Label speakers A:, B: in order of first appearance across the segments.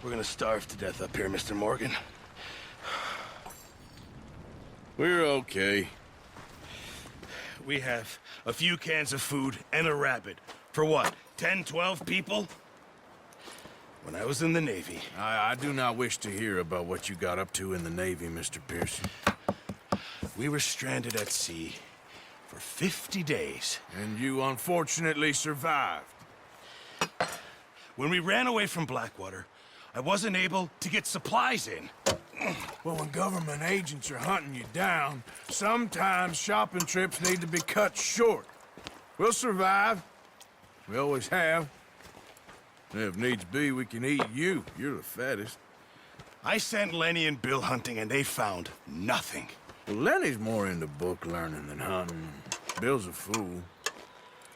A: We're gonna starve to death up here, Mr. Morgan.
B: We're okay.
A: We have a few cans of food and a rabbit. For what, 10, 12 people? When I was in the Navy...
B: I do not wish to hear about what you got up to in the Navy, Mr. Pearson.
A: We were stranded at sea for 50 days.
B: And you unfortunately survived.
A: When we ran away from Blackwater, I wasn't able to get supplies in.
B: Well, when government agents are hunting you down, sometimes shopping trips need to be cut short. We'll survive. We always have. And if needs be, we can eat you. You're the fattest.
A: I sent Lenny and Bill hunting, and they found nothing.
B: Well, Lenny's more into book learning than hunting. Bill's a fool.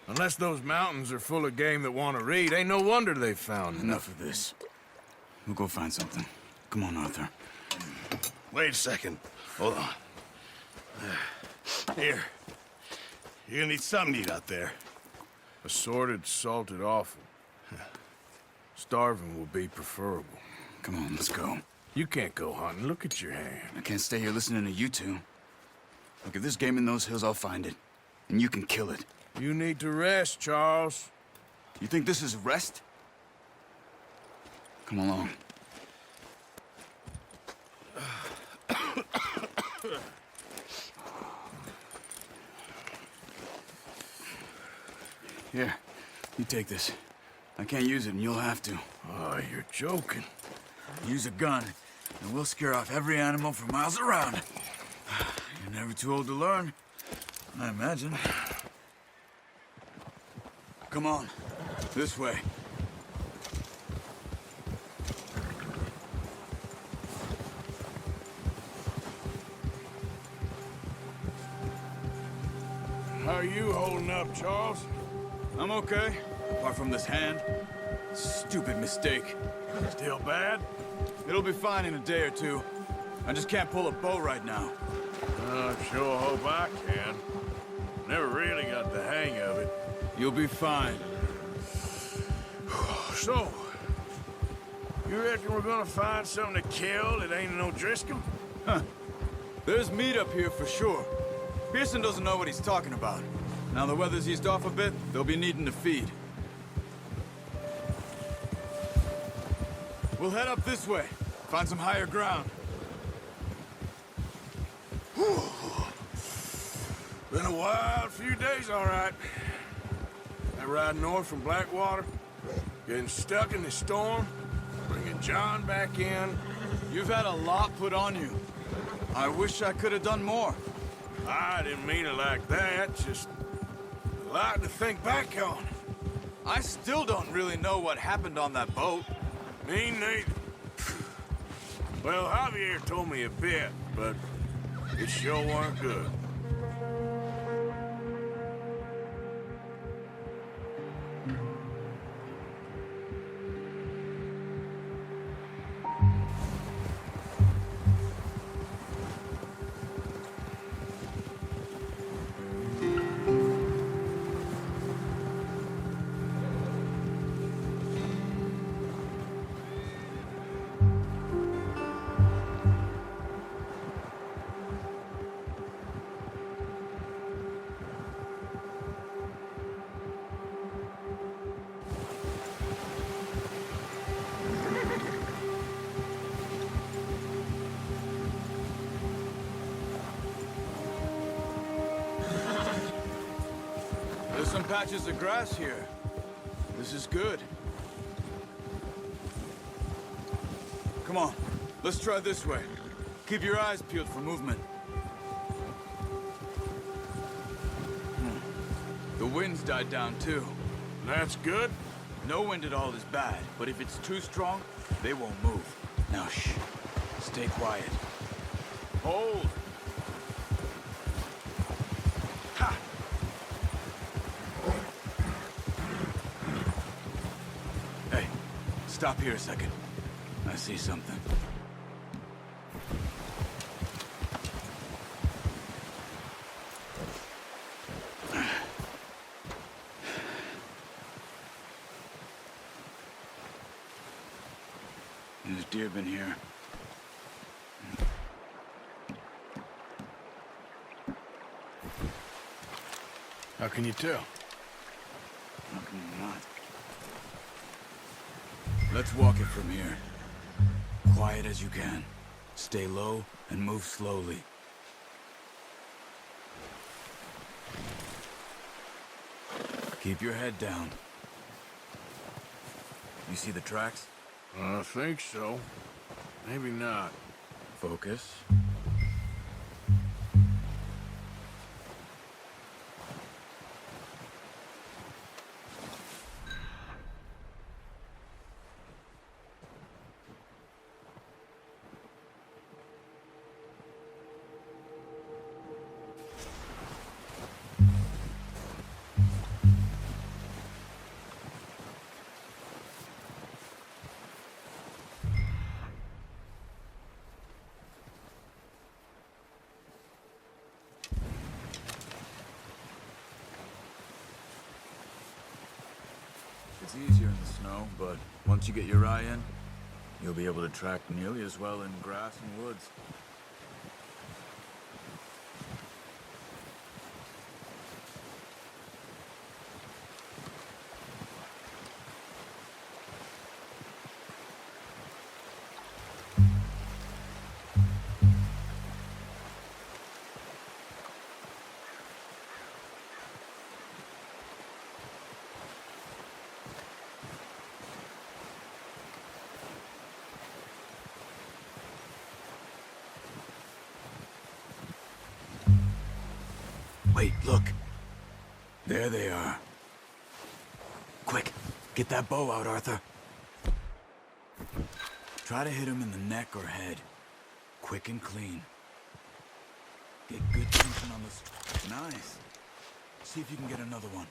B: Unless those mountains are full of game that want to read, ain't no wonder they found
C: Enough of this. We'll go find something. Come on, Arthur.
A: Wait a second. Hold on. Here. You're gonna need something to eat out there.
B: Assorted, salted offal. Starving will be preferable.
C: Come on, let's go.
B: You can't go hunting. Look at your hand.
C: I can't stay here listening to you two. Look, if there's game in those hills, I'll find it. And you can kill it.
B: You need to rest, Charles.
C: You think this is rest? Come along. Here, you take this. I can't use it, and you'll have to.
B: Oh, you're joking.
C: Use a gun, and we'll scare off every animal for miles around. You're never too old to learn, I imagine. Come on, this way.
B: How are you holding up, Charles?
C: I'm okay, apart from this hand. Stupid mistake.
B: Still bad?
C: It'll be fine in a day or two. I just can't pull a bow right now.
B: I sure hope I can. Never really got the hang of it.
C: You'll be fine.
B: So, you reckon we're gonna find something to kill that ain't no Driscoll?
C: Huh. There's meat up here for sure. Pearson doesn't know what he's talking about. Now the weather's eased off a bit, they'll be needing to feed. We'll head up this way. Find some higher ground.
B: Been a wild few days, all right. That ride north from Blackwater, getting stuck in the storm, bringing John back in.
C: You've had a lot put on you. I wish I could have done more.
B: I didn't mean it like that, just a lot to think back on.
C: I still don't really know what happened on that boat.
B: Me neither. Well, Javier told me a bit, but it sure weren't good.
C: There's some patches of grass here. This is good. Come on, let's try this way. Keep your eyes peeled for movement. The wind's died down too.
B: That's good.
C: No wind at all is bad, but if it's too strong, they won't move. Now shh, stay quiet.
B: Hold.
C: Ha! Hey, stop here a second. I see something. there's deer been here.
B: How can you tell?
C: How can you not? Let's walk it from here. Quiet as you can. Stay low and move slowly. Keep your head down. You see the tracks?
B: I think so. Maybe not.
C: Focus. It's easier in the snow, but once you get your eye in, you'll be able to track nearly as well in grass and woods. Wait, look. There they are. Quick, get that bow out, Arthur. Try to hit him in the neck or head. Quick and clean. Get good tension on this. Nice. See if you can get another one.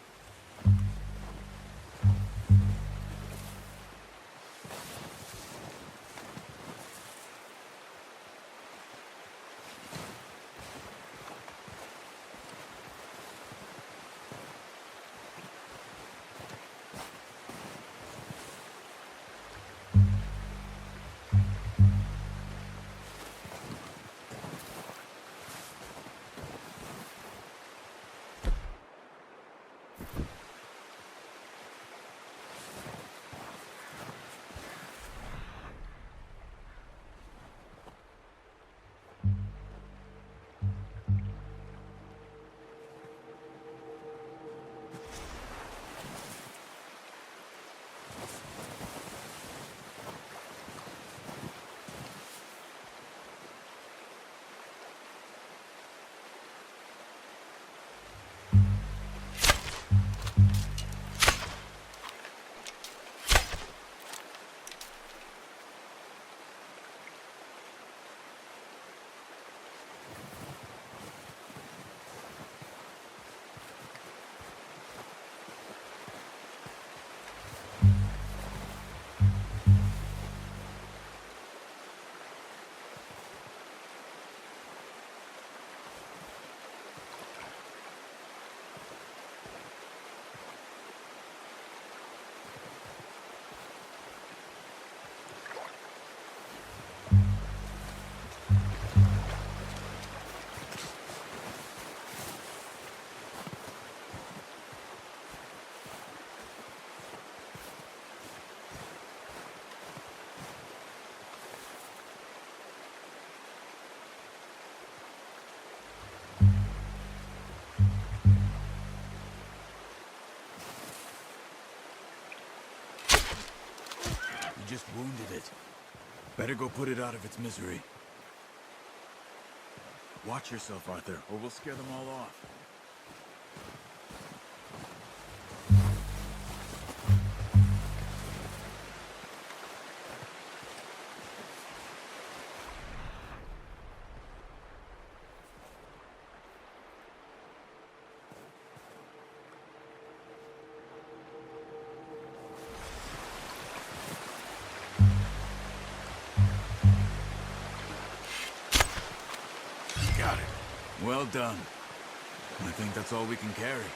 C: Just wounded it. Better go put it out of its misery. Watch yourself, Arthur, or we'll scare them all off.
B: Got it.
C: Well done. I think that's all we can carry.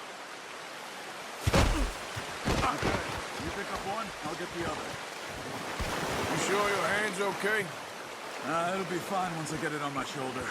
C: Okay, you pick up one, I'll get the other.
B: You sure your hand's okay?
C: It'll be fine once I get it on my shoulder.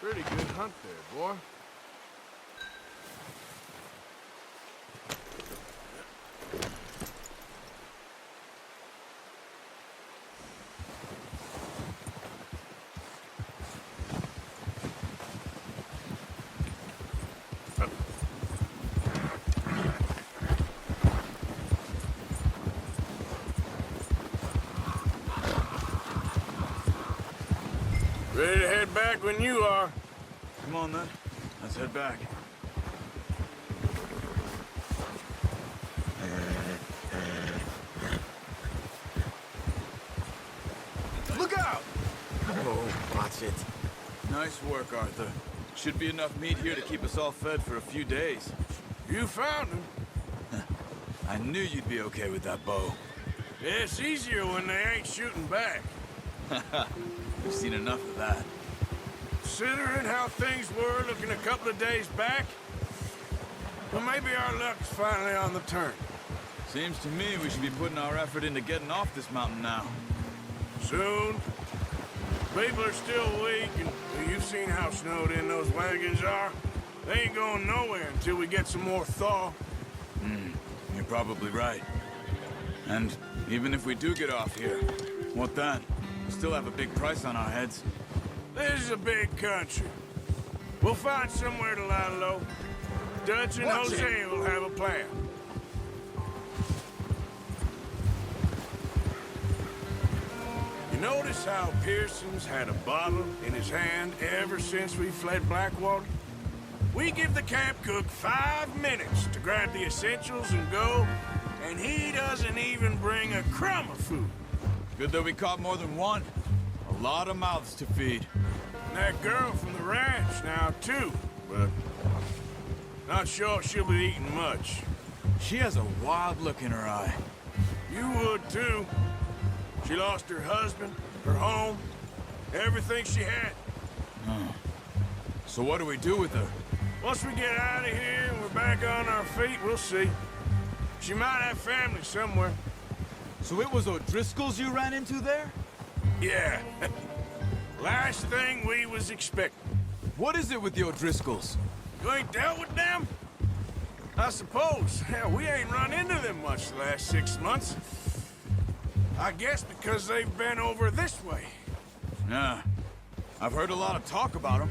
B: Pretty good hunt there, boy. Ready to head back when you are.
C: Come on, then. Let's head back.
B: Look out!
D: Oh, watch it.
C: Nice work, Arthur. Should be enough meat here to keep us all fed for a few days.
B: You found him.
C: I knew you'd be okay with that bow.
B: Yeah, it's easier when they ain't shooting back.
C: We've seen enough of that.
B: Considering how things were looking a couple of days back, well, maybe our luck's finally on the turn.
C: Seems to me we should be putting our effort into getting off this mountain now.
B: Soon. People are still weak, and you've seen how snowed in those wagons are. They ain't going nowhere until we get some more thaw.
C: You're probably right. And even if we do get off here, what then? We still have a big price on our heads.
B: This is a big country. We'll find somewhere to lie low. Dutch and Jose will have a plan. You notice how Pearson's had a bottle in his hand ever since we fled Blackwater? We give the camp cook 5 minutes to grab the essentials and go, and he doesn't even bring a crumb of food.
C: Good that we caught more than one. A lot of mouths to feed.
B: And that girl from the ranch now, too, but not sure she'll be eating much.
C: She has a wild look in her eye.
B: You would, too. She lost her husband, her home, everything she had.
C: So what do we do with her?
B: Once we get out of here and we're back on our feet, we'll see. She might have family somewhere.
C: So it was O'Driscoll's you ran into there?
B: Yeah. Last thing we was expecting.
C: What is it with the O'Driscolls?
B: You ain't dealt with them? I suppose. Hell, we ain't run into them much the last 6 months. I guess because they've been over this way.
C: Yeah. I've heard a lot of talk about them.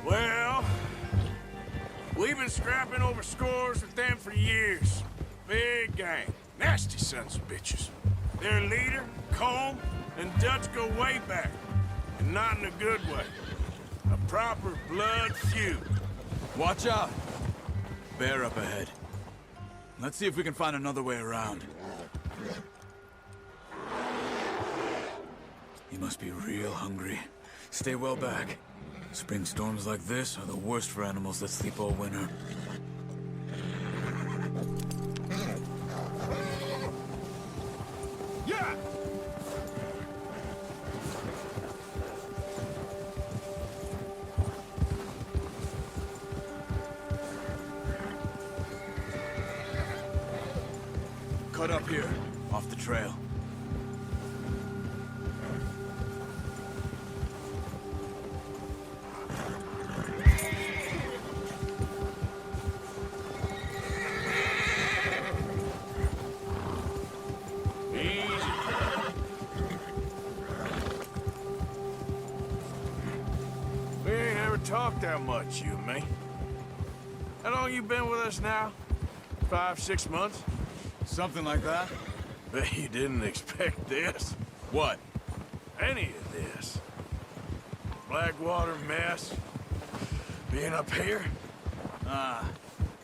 B: Well, we've been scrapping over scores with them for years. Big gang. Nasty sons of bitches. Their leader, Combe, and Dutch go way back. And not in a good way. A proper blood feud.
C: Watch out! Bear up ahead. Let's see if we can find another way around. You must be real hungry. Stay well back. Spring storms like this are the worst for animals that sleep all winter.
B: Yeah!
C: Cut up here, off the trail.
B: talk that much, you and me. How long you been with us now? 5, 6 months?
C: Something like that?
B: Bet you didn't expect this.
C: What?
B: Any of this. Blackwater mess. Being up here?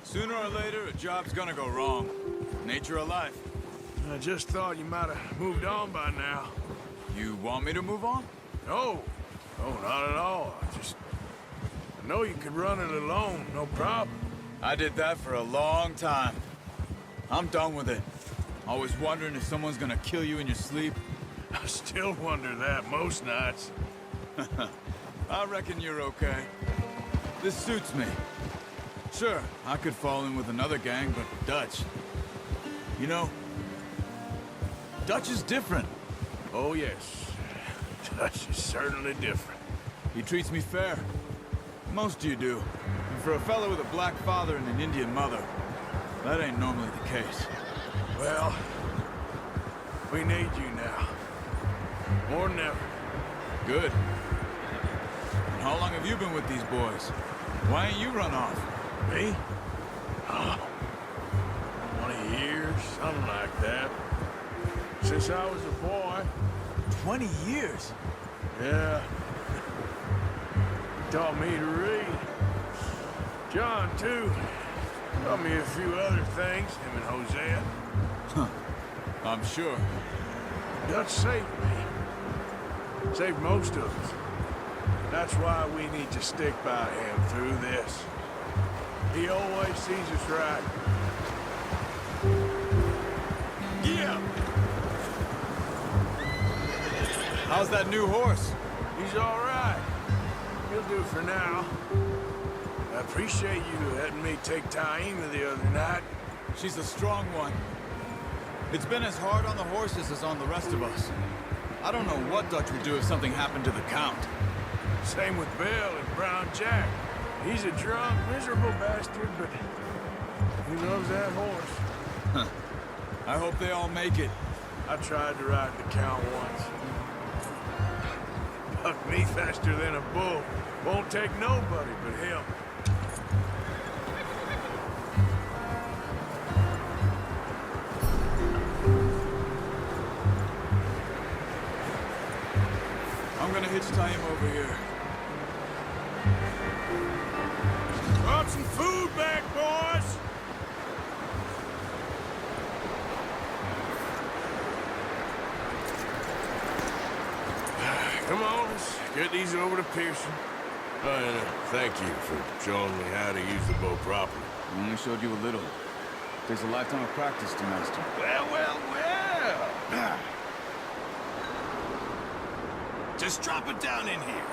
C: Sooner or later, a job's gonna go wrong. Nature of life.
B: I just thought you might have moved on by now.
C: You want me to move on?
B: No. No, not at all. I know you could run it alone, no problem.
C: I did that for a long time. I'm done with it. Always wondering if someone's gonna kill you in your sleep.
B: I still wonder that most nights.
C: I reckon you're okay. This suits me. Sure, I could fall in with another gang, but Dutch... You know, Dutch is different.
B: Oh, yes. Dutch is certainly different.
C: He treats me fair. Most of you do. And for a fellow with a black father and an Indian mother, that ain't normally the case.
B: Well, we need you now. More than ever.
C: Good. And how long have you been with these boys? Why ain't you run off?
B: Me? Oh, 20 years, something like that. Since I was a boy.
C: 20 years?
B: Yeah. He taught me to read. John, too. Taught me a few other things, him and Hosea.
C: Huh. I'm sure.
B: Dutch saved me. Saved most of us. That's why we need to stick by him through this. He always sees us right. Yeah!
C: How's that new horse?
B: He's all right. He'll do for now. I appreciate you letting me take Taima the other night.
C: She's a strong one. It's been as hard on the horses as on the rest of us. I don't know what Dutch would do if something happened to the Count.
B: Same with Bill and Brown Jack. He's a drunk, miserable bastard, but he loves that horse.
C: Huh. I hope they all make it.
B: I tried to ride the Count once. Bucked me faster than a bull. Won't take nobody but him.
C: I'm gonna hitch him over here.
B: Brought some food back, boys! Come on, let's get these over to Pearson. And thank you for showing me how to use the bow properly.
C: I only showed you a little. Takes a lifetime of practice to master.
B: Well, well, well!
A: Just drop it down in here.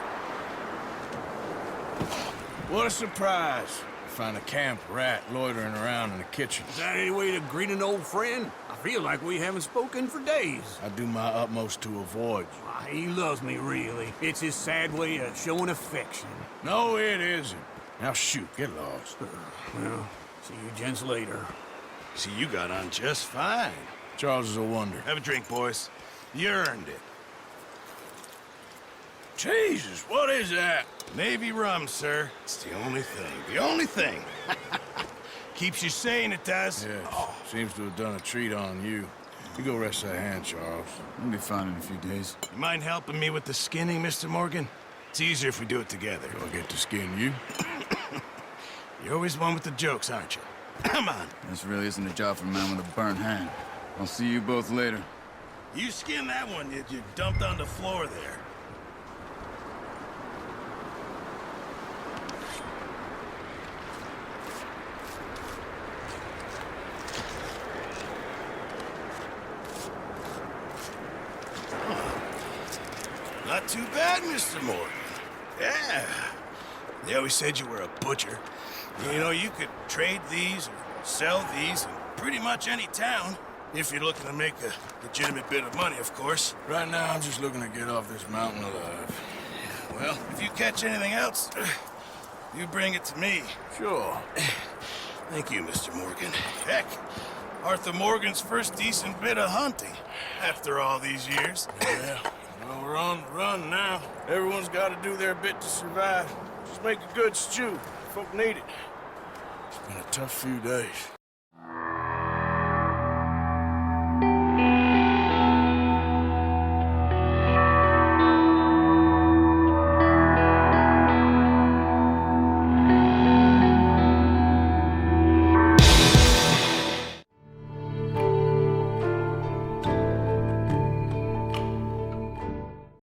B: What a surprise. Find a camp rat loitering around in the kitchen.
E: Is that any way to greet an old friend? I feel like we haven't spoken for days.
B: I do my utmost to avoid you.
E: Ah, he loves me, really. It's his sad way of showing affection.
B: No, it isn't. Now shoot, get lost.
E: Well, see you gents later.
A: See, you got on just fine.
B: Charles is a wonder.
A: Have a drink, boys. You earned it.
B: Jesus, what is that?
A: Navy rum, sir. It's the only thing. The only thing. Keeps you sane, it does.
B: Yes, seems to have done a treat on you. You go rest that hand, Charles.
C: I'll be fine in a few days.
A: You mind helping me with the skinning, Mr. Morgan? It's easier if we do it together.
B: Do I get to skin you?
A: You're always one with the jokes, aren't you? Come on.
C: This really isn't a job for a man with a burnt hand. I'll see you both later.
A: You skin that one you dumped on the floor there. Not too bad, Mr. Morgan. Yeah. They always said you were a butcher. You know, you could trade these or sell these in pretty much any town. If you're looking to make a legitimate bit of money, of course.
B: Right now, I'm just looking to get off this mountain alive.
A: Well, if you catch anything else, you bring it to me.
B: Sure.
A: Thank you, Mr. Morgan. Heck, Arthur Morgan's first decent bit of hunting after all these years.
B: Yeah. Well, we're on the run now. Everyone's got to do their bit to survive. Just make a good stew. Folk need it. It's been a tough few days.